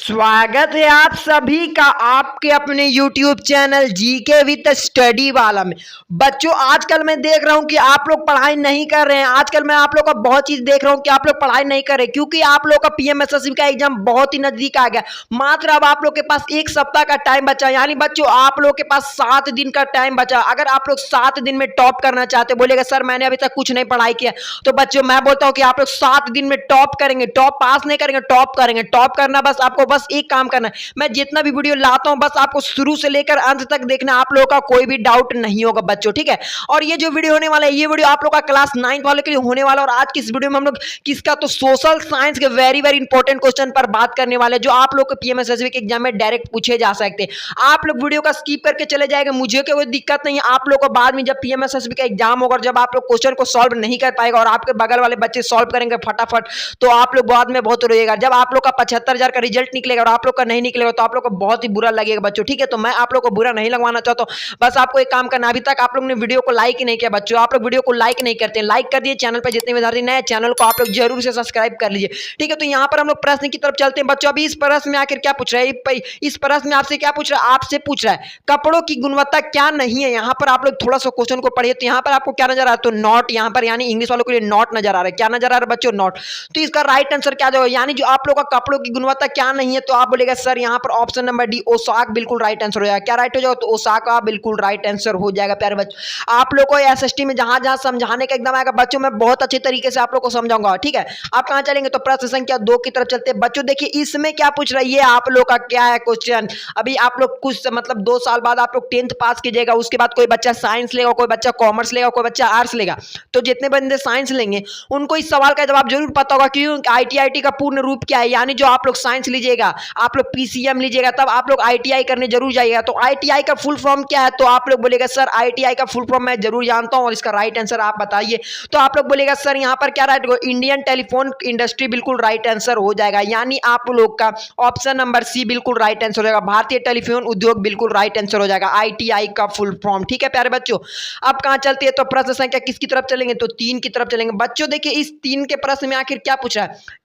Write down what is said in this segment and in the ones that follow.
स्वागत है आप सभी का आपके अपने YouTube channel GK with study वाला में। बच्चों, आजकल मैं देख रहा हूं कि आप लोग पढ़ाई नहीं कर रहे हैं। आजकल मैं आप लोग का बहुत चीज देख रहा हूं कि आप लोग पढ़ाई नहीं कर रहे, क्योंकि आप लोग का पीएमएसएसबी का एग्जाम बहुत ही नजदीक आ गया। मात्र अब आप लोग के पास एक सप्ताह का टाइम बचा, यानी बच्चों आप लोग के पास 7 दिन का टाइम बचा। अगर आप लोग 7 दिन में टॉप करना चाहते, बोलेगा सर मैंने अभी तक कुछ नहीं पढ़ाई किया, तो बच्चों मैं बोलता हूं कि आप लोग 7 दिन में टॉप करेंगे। टॉप पास नहीं करेंगे, टॉप करेंगे। टॉप करना बस एक काम करना है, मैं जितना भी वीडियो लाता हूं बस आपको शुरू से लेकर अंत तक देखना, आप लोगों का कोई भी डाउट नहीं होगा बच्चों, ठीक है। और ये जो वीडियो होने वाला है, ये वीडियो आप लोग का क्लास 9 वाले के लिए होने वाला है। और आज की इस वीडियो में हम लोग किसका, तो सोशल साइंस के वेरी वेरी इंपॉर्टेंट क्वेश्चन पर बात करने वाले, जो आप लोग के पीएमएसएसबी के एग्जाम में डायरेक्ट पूछे जा सकते हैं। आप लोग वीडियो का स्किप करके चले जाएंगे, मुझे कोई दिक्कत नहीं है। आप लोग को बाद में जब पीएमएसएसबी का एग्जाम होगा, जब आप लोग क्वेश्चन को सॉल्व नहीं कर पाएगा और आपके बगल वाले बच्चे सॉल्व करेंगे फटाफट, तो आप लोग बाद में बहुत रोएगा। जब आप लोग का 75,000 का रिजल्ट निकलेगा और आप लोग का नहीं निकलेगा, तो आप लोग को बहुत ही बुरा लगेगा बच्चों, ठीक है। तो मैं आप लोग को बुरा नहीं लगवाना चाहता हूं। बस आपको एक काम करना, अभी तक आप लोग ने वीडियो को लाइक ही नहीं किया बच्चों, आप लोग वीडियो को लाइक नहीं करते हैं। लाइक कर दिए, चैनल पर जितने विद्यार्थी नए चैनल को आप लोग जरूर से सब्सक्राइब कर लीजिए, ठीक है। तो यहाँ पर हम लोग प्रश्न की तरफ चलते हैं बच्चों। अभी इस प्रश्न में आखिर क्या पूछ रहा है, इस प्रश्न में आपसे क्या पूछ रहा है, आपसे पूछ रहा है कपड़ों की गुणवत्ता क्या नहीं है। यहाँ पर आप लोग थोड़ा सा क्वेश्चन को पढ़िए, तो यहाँ पर आपको क्या नजर आ रहा है, तो नॉट, यहाँ पर यानी इंग्लिश वालों के लिए नॉट नजर आ रहा है। क्या नजर आ रहा है बच्चों, नॉट। तो इसका राइट आंसर क्या जाएगा, यानी जो आप लोग का कपड़ों की गुणवत्ता क्या नहीं है, तो आप बोलेगा सर यहाँ पर ऑप्शन नंबर डी ओसाक बिल्कुल राइट आंसर हो जाएगा। क्या राइट हो जाएगा, तो ओसाका बिल्कुल राइट आंसर हो जाएगा। प्यारे बच्चों, आप लोग को एसएसटी में जहां जहां समझाने का एकदम आएगा बच्चों, मैं बहुत अच्छे तरीके से आप लोग को समझाऊंगा, ठीक है। आप कहां चलेंगे, तो प्रश्न संख्या 2 की तरफ चलते हैं बच्चों। देखिए इसमें क्या पूछ रहा है, ये आप लोग का क्या है क्वेश्चन। अभी आप लोग कुछ मतलब 2 साल बाद आप लोग 10th पास कीजिएगा, उसके बाद कोई बच्चा साइंस लेगा, कोई बच्चा कॉमर्स लेगा, कोई बच्चा आर्ट्स लेगा। तो जितने बंदे साइंस लेंगे उनको इस सवाल का जवाब जरूर पता होगा, क्योंकि आईटीआई का पूर्ण रूप क्या है। यानी जो आप लोग साइंस लीजिएगा, आप लोग पीसीएम लीजिएगा, तब आप लोग आईटीआई करने जरूर जाइएगा। तो आईटीआई का फुल फॉर्म क्या है, तो आप लोग बोलेगा सर आईटीआई का फुल फॉर्म मैं जरूर जानता हूं और इसका राइट आंसर आप बताइए। तो आप लोग बोलेगा सर यहाँ पर क्या राइट होगा, इंडियन टेलीफोन इंडस्ट्री बिल्कुल राइट आंसर हो जाएगा। यानी आप लोग का ऑप्शन नंबर सी बिल्कुल राइट आंसर हो जाएगा, भारतीय टेलीफोन उद्योग बिल्कुल राइट आंसर हो जाएगा, आईटीआई का फुल फॉर्म, ठीक है प्यारे बच्चों। अब कहां चलते हैं, तो प्रश्न संख्या किसकी तरफ चलेंगे, तो 3 की तरफ चलेंगे बच्चों। देखिए इस 3 के प्रश्न में आखिर क्या पूछा है,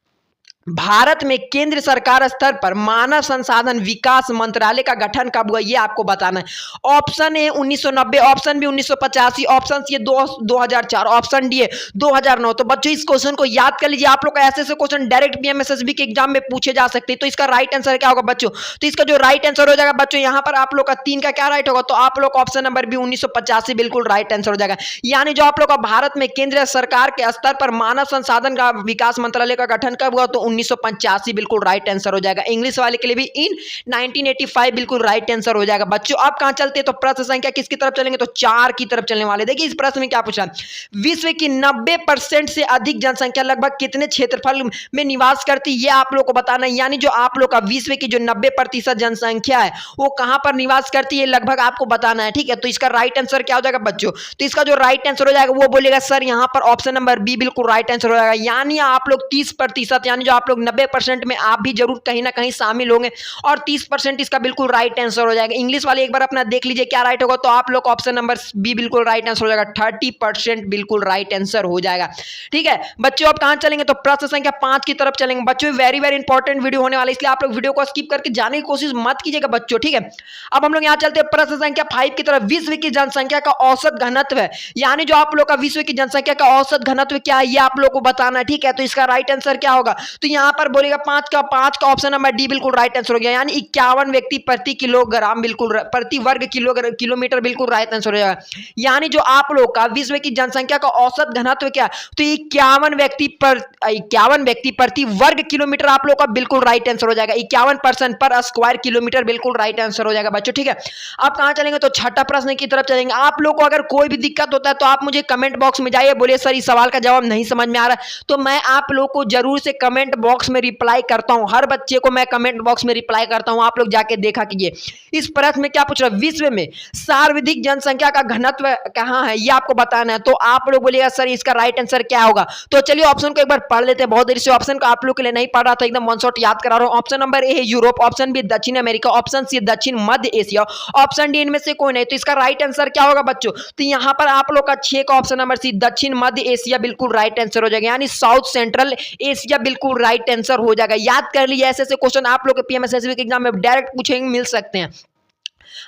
भारत में केंद्र सरकार स्तर पर मानव संसाधन विकास मंत्रालय का गठन कब हुआ, ये आपको बताना है। Option A 1990, option B 1985, option C 2004, option D 2009। तो बच्चों इस क्वेश्चन को याद कर लीजिए, आप लोग का ऐसे क्वेश्चन डायरेक्ट पीएमएसएसबी के एग्जाम में पूछे जा सकते हैं। तो इसका राइट आंसर क्या होगा बच्चों, तो इसका जो राइट आंसर हो जाएगा बच्चों, यहाँ पर आप लोग का 3 का क्या राइट होगा, तो आप लोग ऑप्शन नंबर बी 1985 बिल्कुल राइट आंसर हो जाएगा। यानी जो आप लोग का भारत में केंद्र सरकार के स्तर पर मानव संसाधन का विकास मंत्रालय का गठन कब हुआ, तो 1985 बिल्कुल राइट आंसर हो जाएगा। इंग्लिश वाले के लिए भी इन 1985 बिल्कुल राइट आंसर हो जाएगा बच्चों। आप कहां चलते हैं, तो प्रश्न संख्या किसकी तरफ चलेंगे, तो 4 की तरफ चलने वाले। देखिए इस प्रश्न में क्या पूछा, विश्व की 90% से अधिक जनसंख्या लगभग कितने क्षेत्रफल में निवास करती है, ये आप लोग को बताना है। यानी जो आप लोग का विश्व की जो 90% जनसंख्या है वो कहां पर निवास करती है, लगभग आपको बताना है, ठीक है। तो इसका राइट आंसर क्या हो जाएगा बच्चों, तो इसका जो राइट आंसर हो जाएगा वो बोलेगा सर यहाँ पर ऑप्शन नंबर बी बिल्कुल राइट आंसर हो जाएगा। यानी आप लोग 30%, यानी जो आप लोग 90% में आप भी जरूर कहीं ना कहीं शामिल होंगे, और 30% इसका बिल्कुल राइट आंसर हो जाएगा। इंग्लिश वाले एक बार अपना देख लीजिए क्या राइट होगा, तो आप लोग ऑप्शन नंबर बी बिल्कुल राइट आंसर हो जाएगा, 30% बिल्कुल राइट आंसर हो जाएगा, ठीक है बच्चों। अब कहां चलेंगे, तो प्रश्न संख्या 5 की तरफ चलेंगे बच्चों। वेरी वेरी इंपॉर्टेंट वीडियो होने वाला है, इसलिए आप लोग वीडियो को स्किप करके जाने की कोशिश मत कीजिएगा बच्चों, ठीक है। अब हम लोग यहां चलते हैं प्रश्न संख्या 5 की तरफ। विश्व की जनसंख्या का औसत घनत्व है, यानी जो आप लोग का विश्व की जनसंख्या का औसत घनत्व क्या है, ये आप लोग को बताना है, ठीक है। तो इसका राइट आंसर क्या होगा, तो यहां पर बोलेगा 5 का ऑप्शन नंबर डी बिल्कुल राइट आंसर हो गया। यानी 51 व्यक्ति प्रति किलोग्राम बिल्कुल प्रति वर्ग किलोमीटर बिल्कुल राइट आंसर हो जाएगा। यानी जो आप लोग का विश्व की जनसंख्या का औसत घनत्व क्या, तो 51 व्यक्ति प्रति वर्ग किलोमीटर आप लोग का बिल्कुल राइट आंसर हो जाएगा। 51% पर स्क्वायर किलोमीटर बिल्कुल राइट आंसर हो जाएगा बच्चों, ठीक है। आप कहां चलेंगे, तो छठा प्रश्न की तरफ चलेंगे। आप लोग को अगर कोई भी दिक्कत होता है तो आप मुझे कमेंट बॉक्स में जाइए, बोलिए सर इस सवाल का जवाब नहीं समझ में आ रहा, तो मैं आप लोग को जरूर से कमेंट बॉक्स में रिप्लाई करता हूं। हर बच्चे को मैं कमेंट बॉक्स में रिप्लाई करता हूं, आप लोग जाके देखा कीजिए। इस प्रश्न में क्या पूछ रहा है, विश्व में सर्वाधिक जनसंख्या का घनत्व कहां है, ये आपको बताना है। तो आप लोग बोलिएगा सर इसका राइट आंसर क्या होगा, तो चलिए ऑप्शन को एक बार पढ़ लेते हैं। बहुत देर से ऑप्शन को आप लोग के लिए नहीं पढ़ रहा था, एकदम वन शॉट याद करा रहा हूं। ऑप्शन नंबर ए है यूरोप, ऑप्शन बी दक्षिण अमेरिका, ऑप्शन सी दक्षिण मध्य एशिया, ऑप्शन डी इनमें से कोई नहीं। तो इसका राइट आंसर क्या होगा बच्चों, तो यहां पर आप लोग का 6 का ऑप्शन नंबर सी दक्षिण मध्य एशिया बिल्कुल राइट आंसर हो जाएगा। यानी साउथ सेंट्रल एशिया बिल्कुल राइट आंसर हो जाएगा। याद कर लीजिए, ऐसे ऐसे क्वेश्चन आप लोग के पीएमएसएसबी के एग्जाम में डायरेक्ट पूछेंगे, मिल सकते हैं।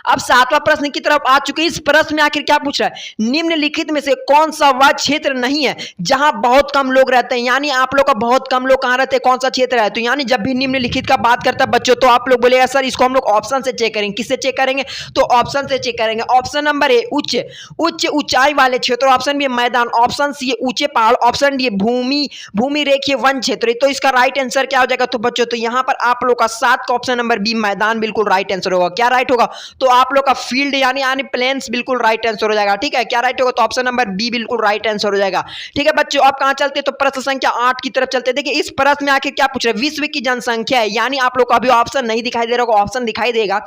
अब सातवां प्रश्न की तरफ आ चुके हैं। इस प्रश्न में आखिर क्या पूछ रहा है, निम्नलिखित में से कौन सा वह क्षेत्र नहीं है जहां बहुत कम लोग रहते हैं। यानी आप लोग का बहुत कम लोग कहां रहते हैं, कौन सा क्षेत्र है। तो यानी जब भी निम्नलिखित का बात करता है बच्चों, तो आप लोग बोलेगा सर इसको हम लोग ऑप्शन से चेक करेंगे। किससे चेक करेंगे, तो ऑप्शन से चेक करेंगे। ऑप्शन नंबर ए उच्च उच्च ऊंचाई वाले क्षेत्र, ऑप्शन बी मैदान, ऑप्शन सी ऊंचे पहाड़, ऑप्शन डी भूमि रेखीय वन क्षेत्र। तो इसका राइट आंसर क्या हो जाएगा, तो बच्चों तो यहां पर आप लोग का 7 का ऑप्शन नंबर बी मैदान बिल्कुल राइट आंसर होगा। क्या राइट होगा, तो आप लोग का फील्ड यानी प्लेन्स बिल्कुल राइट आंसर हो जाएगा। ठीक है, क्या राइट होगा, तो ऑप्शन नंबर बी बिल्कुल राइट आंसर हो जाएगा। ठीक है बच्चों, अब कहां चलते, तो प्रश्न संख्या 8 की तरफ चलते। देखिए इस प्रश्न में आखिर क्या पूछ रहे हैं, विश्व की जनसंख्या है। यानी आप लोग को अभी ऑप्शन नहीं दिखाई दे रहा होगा, ऑप्शन दिखाई देगा।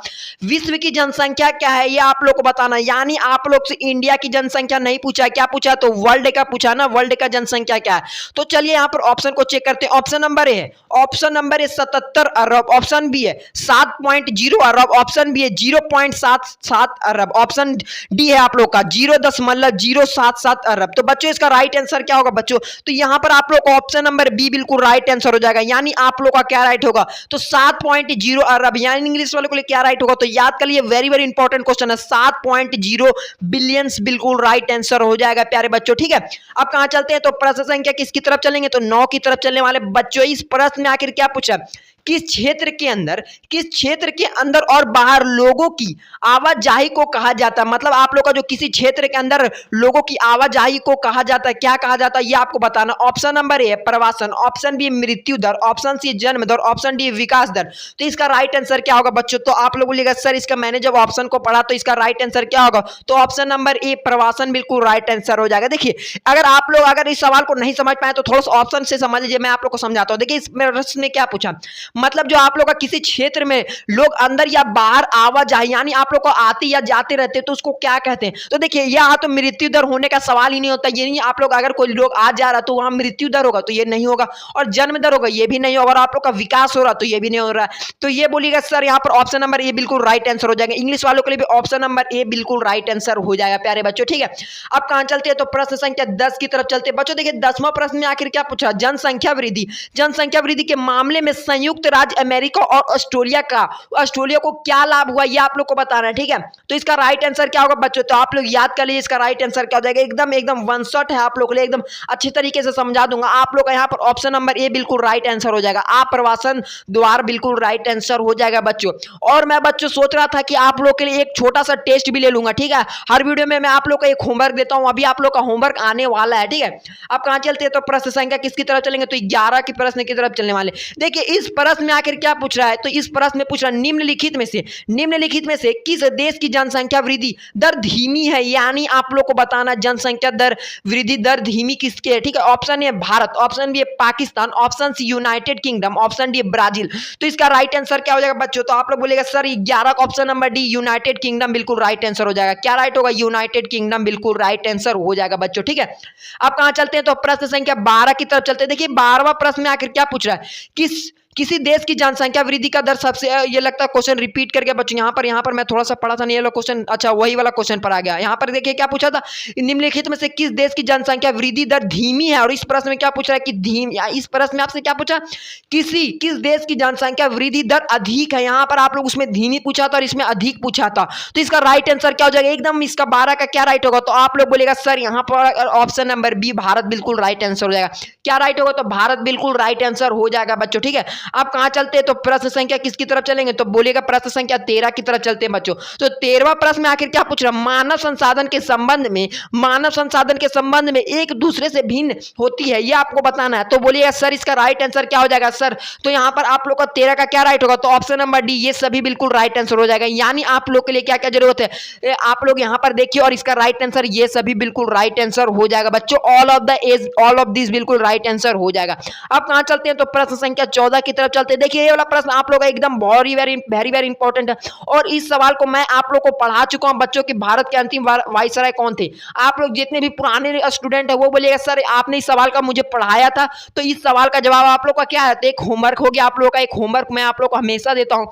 विश्व की जनसंख्या क्या है ये आप लोग को बताना। यानी आप लोग से इंडिया की जनसंख्या नहीं पूछा, क्या पूछा, तो वर्ल्ड का पूछा ना, वर्ल्ड का जनसंख्या क्या है। तो चलिए यहां पर ऑप्शन को चेक करते हैं। ऑप्शन नंबर ए है, ऑप्शन नंबर ए 77 अरब, ऑप्शन बी है 7.0 अरब, ऑप्शन बी है 0.77 अरब, ऑप्शन डी है आप लोग का 0.077 अरब। तो बच्चों इसका राइट आंसर क्या होगा बच्चों, तो यहां पर आप लोग को ऑप्शन नंबर बी बिल्कुल राइट आंसर हो जाएगा। यानी आप लोग का क्या राइट होगा, तो 7.0 अरब। यानी इंग्लिश वाले को लिए क्या राइट होगा, तो याद कर लिए, वेरी वेरी इंपॉर्टेंट क्वेश्चन है, 7.0 बिलियंस बिल्कुल राइट आंसर हो जाएगा प्यारे बच्चों। ठीक है, अब कहां चलते हैं, तो प्रश्न संख्या किसकी तरफ चलेंगे, तो 9 की तरफ चलने वाले बच्चों। इस प्रश्न में आखिर क्या पूछा, किस क्षेत्र के अंदर और बाहर लोगों की आवाजाही को कहा जाता है। मतलब आप लोग का जो किसी क्षेत्र के अंदर लोगों की आवाजाही को कहा जाता है, क्या कहा जाता है ये आपको बताना। ऑप्शन नंबर ए प्रवासन, ऑप्शन बी मृत्यु दर, ऑप्शन सी जन्म दर, ऑप्शन डी विकास दर। तो इसका राइट आंसर क्या होगा बच्चों, तो आप लोग बोलिएगा सर इसका मैंने जब ऑप्शन को पढ़ा तो इसका राइट आंसर क्या होगा, तो ऑप्शन नंबर ए प्रवासन बिल्कुल राइट आंसर हो जाएगा। देखिए अगर आप लोग अगर इस सवाल को नहीं समझ पाए तो थोड़ा सा ऑप्शन से समझ लीजिए, मैं आप लोग को समझाता हूं। देखिए इस प्रश्न में क्या पूछा, मतलब जो आप लोग का किसी क्षेत्र में लोग अंदर या बाहर आवाजाही यानी आप लोग को आते या जाते रहते तो उसको क्या कहते हैं। तो देखिए यहाँ तो मृत्यु दर होने का सवाल ही नहीं होता, ये नहीं आप लोग अगर कोई लोग आ जा रहा तो वहां मृत्यु दर होगा तो ये नहीं होगा, और जन्म दर होगा ये भी नहीं होगा, और आप लोग का विकास हो रहा तो ये भी नहीं हो रहा है। तो ये बोलिएगा सर यहाँ पर ऑप्शन नंबर ए बिल्कुल राइट आंसर हो जाएगा। इंग्लिश वालों के लिए भी ऑप्शन नंबर ए बिल्कुल राइट आंसर हो जाएगा प्यारे बच्चों। ठीक है, अब कहां चलते हैं, तो प्रश्न संख्या 10 की तरफ चलते हैं बच्चों। देखिए 10वां प्रश्न में आखिर क्या पूछा, जनसंख्या वृद्धि के मामले में संयुक्त राज्य अमेरिका और ऑस्ट्रेलिया को क्या लाभ हुआ ये आप लोग को बताना है। ठीक है, तो इसका राइट आंसर क्या होगा बच्चों, तो आप लोग याद कर लीजिए इसका राइट आंसर क्या हो जाएगा। एकदम वन शॉट है, आप लोग के लिए एकदम अच्छी तरीके से समझा दूंगा। आप लोग का यहाँ पर ऑप्शन नंबर ए बिल्कुल राइट आंसर हो जाएगा, आप्रवासन द्वार बिल्कुल राइट आंसर हो जाएगा बच्चों। और मैं बच्चों सोच रहा था कि आप लोग के लिए एक छोटा सा टेस्ट भी ले लूंगा। ठीक है, हर वीडियो में मैं आप लोग को एक होमवर्क देता हूं, अभी आप लोग का होमवर्क आने वाला है। ठीक है, अब कहां चलते हैं, तो प्रश्न संख्या किसकी तरफ चलेंगे, तो 11 की प्रश्न की तरफ चलने वाले। देखिए इस प्रश्न में आखिर क्या पूछ रहा है, तो इस प्रश्न में पूछ रहा है निम्नलिखित में से किस देश की जनसंख्या वृद्धि दर धीमी है। यानी आप लोग को बताना जनसंख्या दर वृद्धि दर धीमी किसके है। ठीक है, option A Bharat, option B Pakistan, option C United Kingdom, option D Brazil. तो इसका राइट आंसर क्या हो जाएगा बच्चों, तो आप लोग बोलेगा सर 11 का option number D United kingdom बिल्कुल राइट आंसर हो जाएगा। क्या राइट होगा, यूनाइटेड किंगडम बिल्कुल राइट आंसर हो जाएगा बच्चों। ठीक है, अब कहां चलते हैं, तो प्रश्न संख्या 12 की तरफ चलते हैं। देखिए 12वां प्रश्न में आखिर क्या पूछ रहा है, किसी देश की जनसंख्या वृद्धि का दर सबसे, ये लगता है क्वेश्चन रिपीट करके बच्चों, यहाँ पर मैं थोड़ा सा पढ़ा था नहीं, ये वाला क्वेश्चन, अच्छा वही वाला क्वेश्चन पर आ गया। यहाँ पर देखिए क्या पूछा था, निम्नलिखित में से किस देश की जनसंख्या वृद्धि दर धीमी है। और इस प्रश्न में क्या पूछ रहा है कि इस प्रश्न में आपसे क्या पूछा, किस देश की जनसंख्या वृद्धि दर अधिक है। यहाँ पर आप लोग उसमें धीमी पूछा था और इसमें अधिक पूछा था। तो इसका राइट आंसर क्या हो जाएगा, एकदम इसका 12 का क्या राइट होगा, तो आप लोग बोलेगा सर यहाँ पर ऑप्शन नंबर बी भारत बिल्कुल राइट आंसर हो जाएगा। क्या राइट होगा, तो भारत बिल्कुल राइट आंसर हो जाएगा बच्चों। ठीक है, अब कहां चलते हैं, तो प्रश्न संख्या किसकी तरफ चलेंगे, तो बोलेगा प्रश्न संख्या 13 की तरफ चलते हैं बच्चों। तो 13वां प्रश्न में आखिर क्या पूछ रहा है, मानव संसाधन के संबंध में एक दूसरे से भिन्न होती है, ये आपको बताना है। तो बोलिएगा सर इसका राइट आंसर क्या हो जाएगा सर, तो यहां पर आप लोग का 13 का क्या राइट होगा, तो ऑप्शन नंबर डी ये सभी बिल्कुल राइट आंसर हो जाएगा। यानी आप लोग के लिए क्या क्या जरूरत है, आप लोग यहां पर देखिए, और इसका राइट आंसर ये सभी बिल्कुल राइट आंसर हो जाएगा बच्चों। ऑल ऑफ दिस बिल्कुल राइट आंसर हो जाएगा। अब कहां चलते हैं, तो प्रश्न संख्या 14 की तरफ चलते हैं। देखिए ये वाला प्रश्न आप लोग का एकदम वेरी वेरी इंपॉर्टेंट है, और इस सवाल को मैं आप लोग को पढ़ा चुका हूं बच्चों कि भारत के अंतिम वायसराय कौन थे। आप लोग जितने भी पुराने स्टूडेंट है वो बोलिएगा सर आपने इस सवाल का मुझे पढ़ाया था, तो इस सवाल का जवाब आप लोग का क्या है, तो एक होमवर्क हो गया आप लोग का, एक होमवर्क मैं आप लोग को हमेशा देता हूं।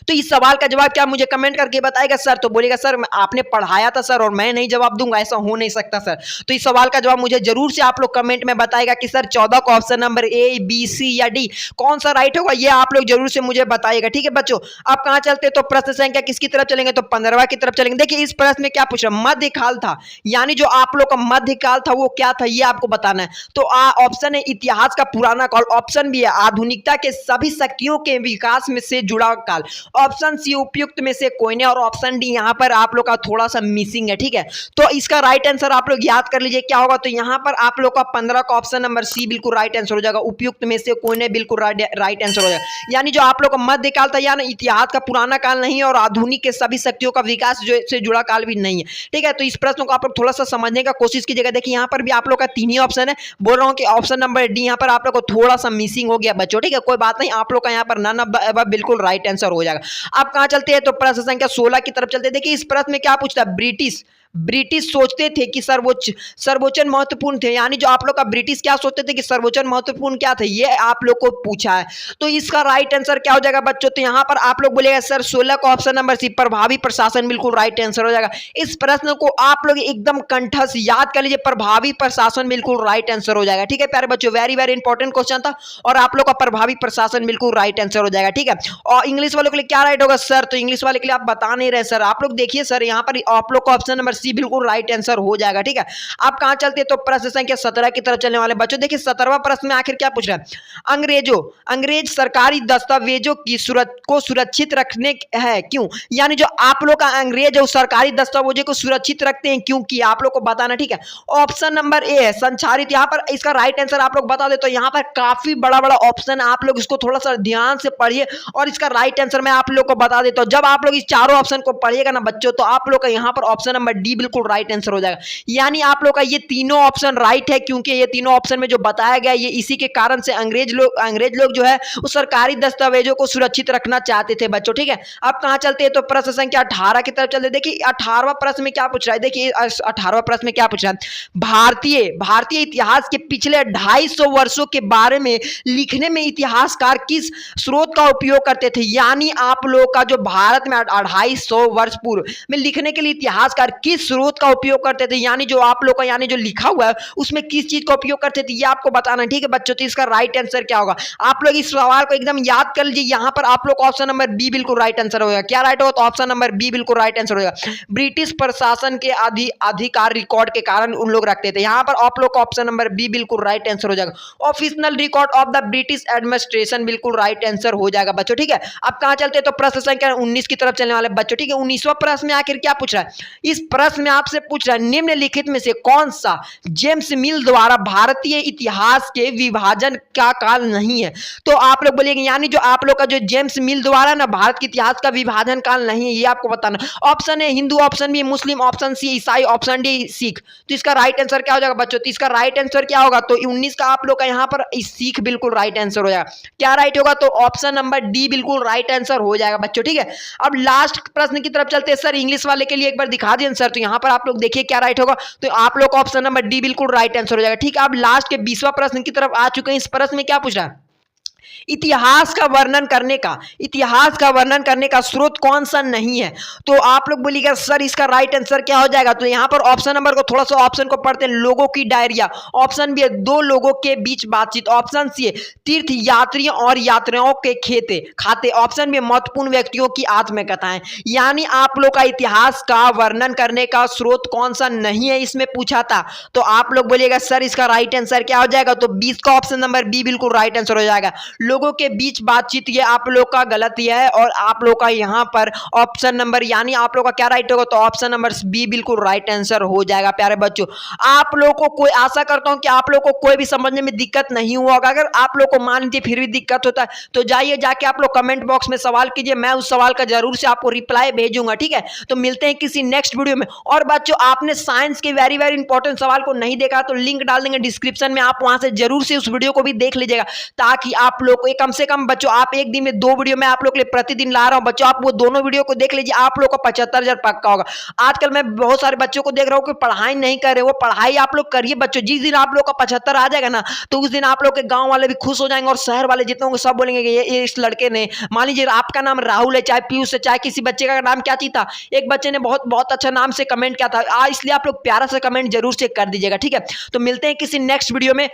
तो इस सवाल का जवाब क्या मुझे कमेंट करके बताएगा सर? तो बोलेगा सर आपने पढ़ाया था सर और मैं नहीं जवाब दूंगा, ऐसा हो नहीं सकता सर। तो इस सवाल का जवाब मुझे जरूर से आप लोग कमेंट में बताएगा कि सर 14 का ऑप्शन नंबर ए, बी, सी या डी कौन सा राइट होगा, ये आप लोग जरूर से मुझे बताइएगा। ठीक है बच्चों, अब कहां चलते तो प्रश्न संख्या किसकी तरफ चलेंगे? तो 15वां की तरफ चलेंगे। देखिए इस प्रश्न में क्या पूछ रहा है, मध्यकाल था, यानी जो आप लोग का मध्यकाल था वो क्या था, ये आपको बताना है। तो ऑप्शन है इतिहास का पुराना काल, ऑप्शन बी है आधुनिकता के सभी शक्तियों के विकास में से जुड़ा काल, ऑप्शन सी उपयुक्त में से कोई नहीं, और ऑप्शन डी यहां पर आप लोग का थोड़ा सा मिसिंग है। ठीक है, तो इसका राइट आंसर आप लोग याद कर लीजिए क्या होगा। तो यहां पर आप लोग का 15 का ऑप्शन नंबर सी बिल्कुल राइट आंसर हो जाएगा, उपयुक्त में से कोई नहीं बिल्कुल राइट आंसर हो जाएगा। यानी जो आप लोग का मध्यकाल था, यानी इतिहास का पुराना काल नहीं है और आधुनिक के सभी शक्तियों का विकास जो से जुड़ा काल भी नहीं है। ठीक है, तो इस प्रश्न को आप लोग थोड़ा सा समझने का कोशिश कीजिएगा। देखिए यहाँ पर भी आप लोग का 3 ही ऑप्शन है, बोल रहा हूँ कि ऑप्शन नंबर डी यहाँ पर आप लोग को थोड़ा सा मिसिंग हो गया बच्चों। ठीक है, कोई बात नहीं, आप लोग का यहाँ पर नन ऑफ बिल्कुल राइट आंसर हो जाएगा। अब कहां चलते हैं तो प्रश्न संख्या 16 की तरफ चलते हैं। देखिए इस प्रश्न में क्या पूछता है, ब्रिटिश सोचते थे कि सर्वोच्चन महत्वपूर्ण थे, यानी जो आप लोग का ब्रिटिश क्या सोचते थे कि सर्वोच्चन महत्वपूर्ण क्या थे, ये आप लोग को पूछा है। तो इसका राइट आंसर क्या हो जाएगा बच्चों? तो यहां पर आप लोग बोलेगा सर 16 का ऑप्शन नंबर सी प्रभावी प्रशासन बिल्कुल राइट आंसर हो जाएगा। इस प्रश्न को आप लोग एकदम कंठस्थ याद कर लीजिए, प्रभावी प्रशासन बिल्कुल राइट आंसर हो जाएगा। ठीक है प्यारे बच्चों, वेरी वेरी इंपॉर्टेंट क्वेश्चन था और आप लोग का प्रभावी प्रशासन बिल्कुल राइट आंसर हो जाएगा। ठीक है, और इंग्लिश वालों के लिए क्या राइट होगा सर? तो इंग्लिश वाले के लिए आप बता नहीं रहे सर, आप लोग देखिए सर यहाँ पर आप लोग का ऑप्शन नंबर सी बिल्कुल राइट आंसर हो जाएगा। ठीक है, आप कहां चलते हैं तो प्रश्न संख्या 17 की तरफ चलने वाले बच्चों। देखिए 17वां प्रश्न में आखिर क्या पूछ रहा है, अंग्रेज सरकारी दस्तावेजों की सुरक्षित रखने है क्यों, यानी जो आप लोग का अंग्रेज है सरकारी दस्तावेजों को सुरक्षित रखते हैं क्योंकि आप लोग को बताना। ठीक है, ऑप्शन नंबर ए है संचारित, यहाँ पर इसका राइट आंसर आप लोग बता दे तो यहाँ पर काफी बड़ा बड़ा ऑप्शन है, आप लोग इसको थोड़ा सा ध्यान से पढ़िए और इसका राइट आंसर मैं आप लोग को बता देता हूं। जब आप लोग इस चारों ऑप्शन को पढ़िएगा ना बच्चों, तो आप लोग का यहाँ पर ऑप्शन नंबर डी बिल्कुल राइट आंसर हो जाएगा। यानी आप लोग का ये तीनों ऑप्शन राइट है, क्योंकि ये तीनों ऑप्शन में जो बताया गया ये इसी के कारण से अंग्रेज लोग जो है उस सरकारी दस्तावेजों को सुरक्षित रखना चाहते थे बच्चों। ठीक है, अब कहां चलते हैं तो प्रश्न संख्या 18 की तरफ चलते। देखिए 18वां प्रश्न में क्या पूछ रहा है, देखिए 18वां प्रश्न में क्या पूछ रहा है, भारतीय इतिहास के पिछले 250 वर्षों के बारे में लिखने में इतिहासकार किस स्रोत का उपयोग करते थे, यानी आप लोग का जो भारत में 250 वर्ष पूर्व में लिखने के लिए इतिहासकार किस स्रोत का उपयोग करते थे, यानी जो आप लोग का यानी जो लिखा हुआ है उसमें किस चीज का उपयोग करते थे, ये आपको बताना है। ठीक है बच्चों, तो इसका राइट आंसर क्या होगा आप लोग इस सवाल को एकदम याद कर लीजिए। यहां पर आप लोग ऑप्शन नंबर बी बिल्कुल राइट आंसर होगा। क्या राइट होगा? तो ऑप्शन नंबर बी बिल्कुल राइट आंसर होगा। ब्रिटिश प्रशासन के अधिकार रिकॉर्ड के कारण उन लोग रखते थे, यहां पर आप लोग का ऑप्शन नंबर बी बिल्कुल राइट आंसर हो जाएगा। Official record of the British administration बिल्कुल राइट आंसर हो जाएगा बच्चों। ठीक है, अब कहां चलते हैं तो प्रश्न संख्या 19 की तरफ चलने वाले बच्चों। ठीक है, 19वां प्रश्न में आखिर क्या पूछ रहा है, इस प्रश्न में आपसे पूछ रहा है निम्नलिखित में से कौन सा जेम्स मिल द्वारा भारतीय इतिहास के विभाजन का काल नहीं है। तो आप लोग बोलेंगे यानी जो आप लोग का जो जेम्स मिल द्वारा ना भारत के इतिहास का विभाजन काल नहीं है, ये आपको बताना। Option A Hindu, option B Muslim, option C ईसाई, ऑप्शन डी सिख। तो इसका राइट आंसर क्या हो जाएगा बच्चों? तो इसका राइट आंसर क्या होगा? तो 19 का आप लोग का यहाँ पर सिख बिल्कुल राइट आंसर हो जाएगा। क्या राइट होगा? तो ऑप्शन नंबर डी बिल्कुल राइट आंसर हो जाएगा बच्चों। ठीक है, अब लास्ट प्रश्न की तरफ चलते हैं। सर इंग्लिश वाले के लिए एक बार दिखा दिए सर, तो यहाँ पर आप लोग देखिए क्या राइट होगा। तो आप लोग ऑप्शन नंबर डी बिल्कुल राइट आंसर हो जाएगा। ठीक है, अब लास्ट के 20वां प्रश्न की तरफ आ चुके हैं। इस प्रश्न में क्या पूछ रहा है, इतिहास का वर्णन करने का स्रोत कौन सा नहीं है। तो आप लोग बोलिएगा सर इसका राइट आंसर क्या हो जाएगा। तो यहाँ पर ऑप्शन नंबर को थोड़ा सा ऑप्शन को पढ़ते हैं, लोगों की डायरिया, ऑप्शन बी है दो लोगों के बीच बातचीत, ऑप्शन सी है तीर्थ यात्रियों और यात्राओं के खाते, ऑप्शन बी महत्वपूर्ण व्यक्तियों की आत्मकथाएं। यानी आप लोग का इतिहास का वर्णन करने का स्रोत कौन सा नहीं है इसमें पूछा था। तो आप लोग बोलिएगा सर इसका राइट आंसर क्या हो जाएगा। तो 20 का ऑप्शन नंबर बी बिल्कुल राइट आंसर हो जाएगा। लोगों के बीच बातचीत, ये आप लोग का गलत ही है और आप लोग का यहाँ पर ऑप्शन नंबर यानी आप लोग का क्या राइट होगा। तो ऑप्शन नंबर बी बिल्कुल राइट आंसर हो जाएगा। प्यारे बच्चों, आप लोग को कोई आशा करता हूं कि आप लोग को कोई भी समझने में दिक्कत नहीं हुआ होगा। अगर आप लोग को मान लीजिए फिर भी दिक्कत होता है तो जाइए जाके आप लोग कमेंट बॉक्स में सवाल कीजिए, मैं उस सवाल का जरूर से आपको रिप्लाई भेजूंगा। ठीक है, तो मिलते हैं किसी नेक्स्ट वीडियो में। और बच्चों आपने साइंस के वेरी वेरी इंपॉर्टेंट सवाल को नहीं देखा तो लिंक डाल देंगे डिस्क्रिप्शन में, आप वहां से जरूर से उस वीडियो को भी देख लीजिएगा ताकि आप लोग को कम से कम बच्चों आप एक दिन में 2 वीडियो मैं आप लोग के लिए प्रतिदिन ला रहा हूं बच्चों, आप वो दोनों वीडियो को देख लीजिए, आप लोग का 75,000 पक्का होगा। आजकल मैं बहुत सारे बच्चों को देख रहा हूं कि पढ़ाई नहीं कर रहे, वो पढ़ाई आप लोग करिए बच्चों। जिस दिन आप लोग का 75 आ जाएगा ना, तो उस दिन आप लोग के गांव वाले भी खुश हो जाएंगे और शहर वाले जितने होंगे सब बोलेंगे कि ये इस लड़के ने, मान लीजिए आपका नाम राहुल है, चाहे पीयूष है, चाहे किसी बच्चे का नाम क्या चीज था, एक बच्चे ने बहुत बहुत अच्छा नाम से कमेंट किया था, इसलिए आप लोग प्यारा सा कमेंट जरूर से कर दीजिएगा, ठीक है। तो मिलते हैं किसी नेक्स्ट वीडियो में।